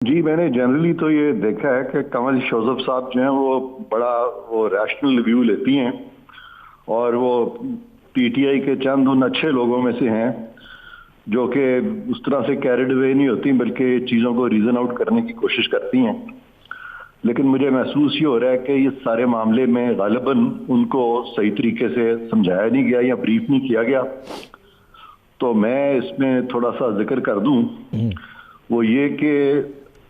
जी, मैंने जनरली तो ये देखा है कि कंवल शोज़फ़ साहब जो हैं वो रैशनल व्यू लेती हैं और वो पीटीआई के चंद उन अच्छे लोगों में से हैं जो कि उस तरह से कैरिड अवे नहीं होती बल्कि चीज़ों को रीज़न आउट करने की कोशिश करती हैं। लेकिन मुझे महसूस ये हो रहा है कि इस सारे मामले में ग़ालिबन उनको सही तरीके से समझाया नहीं गया या ब्रीफ नहीं किया गया। तो मैं इसमें थोड़ा सा जिक्र कर दूं, वो ये कि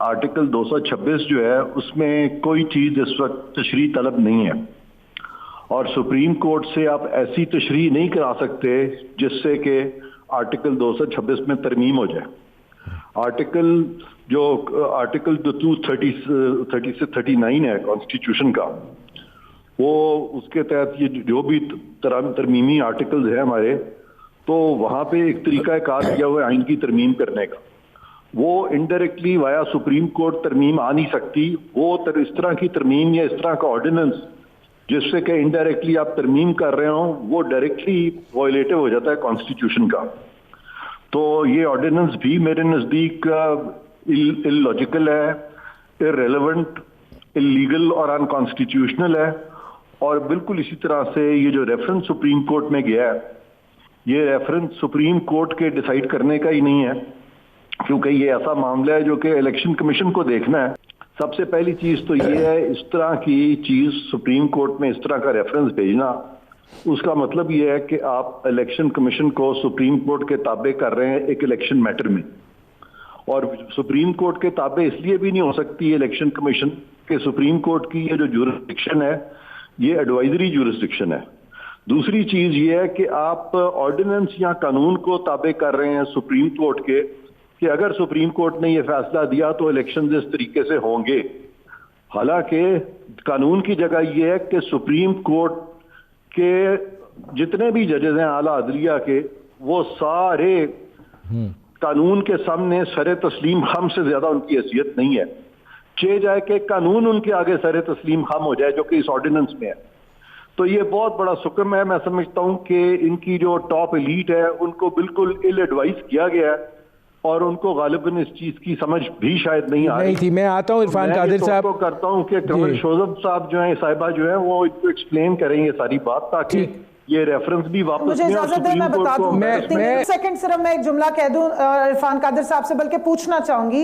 आर्टिकल 226 जो है उसमें कोई चीज़ इस वक्त तशरीह तलब नहीं है और सुप्रीम कोर्ट से आप ऐसी तशरीह नहीं करा सकते जिससे कि आर्टिकल 226 में तरमीम हो जाए। आर्टिकल 230 से 39 है कॉन्स्टिट्यूशन का, वो उसके तहत ये जो भी तरमीमी आर्टिकल्स हैं हमारे, तो वहाँ पे एक तरीका कार किया हुआ है आइन की तरमीम करने का। वो इनडायरेक्टली वाया सुप्रीम कोर्ट तरमीम आ नहीं सकती। वो इस तरह की तरमीम या इस तरह का ऑर्डिनेंस जिससे कि इनडायरेक्टली आप तरमीम कर रहे हो वो डायरेक्टली वायलेटिव हो जाता है कॉन्स्टिट्यूशन का। तो ये ऑर्डिनेंस भी मेरे नज़दीक इलॉजिकल है, इररेलेवेंट, इलीगल और अनकॉन्स्टिट्यूशनल है। और बिल्कुल इसी तरह से ये जो रेफरेंस सुप्रीम कोर्ट में गया है, ये रेफरेंस सुप्रीम कोर्ट के डिसाइड करने का ही नहीं है, क्योंकि ये ऐसा मामला है जो कि इलेक्शन कमीशन को देखना है। सबसे पहली चीज़ तो ये है, इस तरह की चीज़ सुप्रीम कोर्ट में इस तरह का रेफरेंस भेजना, उसका मतलब ये है कि आप इलेक्शन कमीशन को सुप्रीम कोर्ट के ताबे कर रहे हैं एक इलेक्शन मैटर में। और सुप्रीम कोर्ट के ताबे इसलिए भी नहीं हो सकती इलेक्शन कमीशन के सुप्रीम कोर्ट की ये जो ज्यूरिसडिक्शन है ये एडवाइजरी ज्यूरिसडिक्शन है। दूसरी चीज़ ये है कि आप ऑर्डिनेंस या कानून को ताबे कर रहे हैं सुप्रीम कोर्ट के कि अगर सुप्रीम कोर्ट ने यह फैसला दिया तो इलेक्शन इस तरीके से होंगे। हालांकि कानून की जगह यह है कि सुप्रीम कोर्ट के जितने भी जजेस हैं आला अदलिया के, वो सारे कानून के सामने सरे तस्लीम खम से ज्यादा उनकी हैसियत नहीं है। चाहे जाए कि कानून उनके आगे सरे तस्लीम खम हो जाए, जो कि इस ऑर्डिनेंस में है। तो ये बहुत बड़ा सुकम है। मैं समझता हूं कि इनकी जो टॉप एलीट है उनको बिल्कुल इल एडवाइस किया गया है और उनको गालिबन इस चीज की समझ भी शायद नहीं आ रही थी। मैं आता हूं इरफान कादिर साहब को करता हूं कि कंवल शोज़फ़ साहब जो है, साहिबा जो है, वो इनको एक्सप्लेन करेंगे सारी बात, ताकि ये रेफरेंस भी वापस मुझे इजाजत दें, मैं बता दूं, मैं सेकंड सिर्फ मैं एक जुमला कह दूं इरफान कादिर साहब से, बल्कि पूछना चाहूंगी।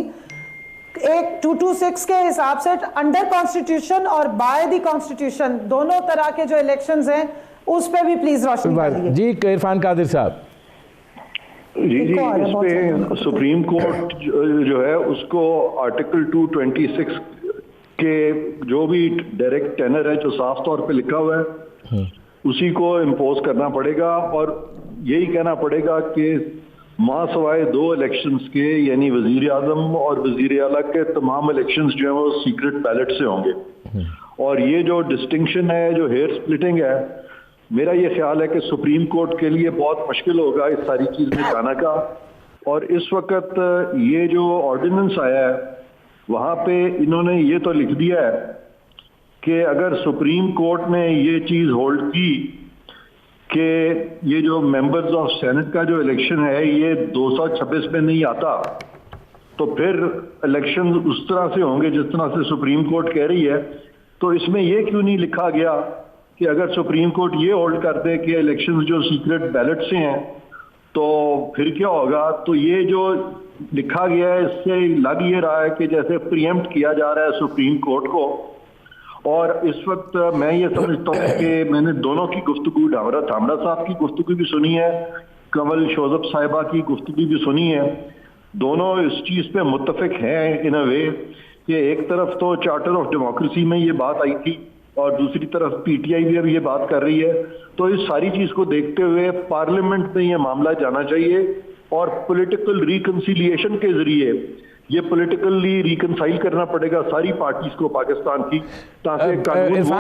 एक 226 के हिसाब से अंडर कॉन्स्टिट्यूशन और बाय द कॉन्स्टिट्यूशन दोनों तरह के जो इलेक्शंस हैं उस पर भी प्लीज रोशनी डालिए। जी इरफान कादिर साहब। जी इस पे सुप्रीम कोर्ट जो है उसको आर्टिकल 226 के जो भी डायरेक्ट टेनर है जो साफ तौर पे लिखा हुआ है उसी को इम्पोज करना पड़ेगा और यही कहना पड़ेगा कि मां सवाए 2 इलेक्शंस के, यानी वजीर आजम और वजीर आला के तमाम इलेक्शंस जो है वो सीक्रेट बैलेट से होंगे। और ये जो डिस्टिंक्शन है, जो हेयर स्प्लिटिंग है, मेरा ये ख्याल है कि सुप्रीम कोर्ट के लिए बहुत मुश्किल होगा इस सारी चीज़ में जाना का। और इस वक्त ये जो ऑर्डिनेंस आया है वहाँ पे इन्होंने ये तो लिख दिया है कि अगर सुप्रीम कोर्ट ने ये चीज़ होल्ड की कि ये जो मेंबर्स ऑफ सेनेट का जो इलेक्शन है ये 226 में नहीं आता, तो फिर इलेक्शन उस तरह से होंगे जिस तरह से सुप्रीम कोर्ट कह रही है। तो इसमें ये क्यों नहीं लिखा गया कि अगर सुप्रीम कोर्ट ये होल्ड कर दे कि इलेक्शंस जो सीक्रेट बैलेट से हैं तो फिर क्या होगा। तो ये जो लिखा गया है इससे लग ये रहा है कि जैसे प्रीएम्प्ट किया जा रहा है सुप्रीम कोर्ट को। और इस वक्त मैं ये समझता हूँ कि मैंने दोनों की गुफ्तगू, धामरा साहब की गुफ्तगू भी सुनी है, कंवल शोज़फ़ साहिबा की गुफ्तगू भी सुनी है। दोनों इस चीज़ पे मुत्तफिक हैं इन अ वे कि एक तरफ तो चार्टर ऑफ डेमोक्रेसी में ये बात आई थी और दूसरी तरफ पीटीआई भी अब ये बात कर रही है। तो इस सारी चीज़ को देखते हुए पार्लियामेंट में ये मामला जाना चाहिए और पॉलिटिकल रिकंसिलिएशन के जरिए ये पॉलिटिकली रिकंसाइल करना पड़ेगा सारी पार्टीज को पाकिस्तान की, ताकि कानून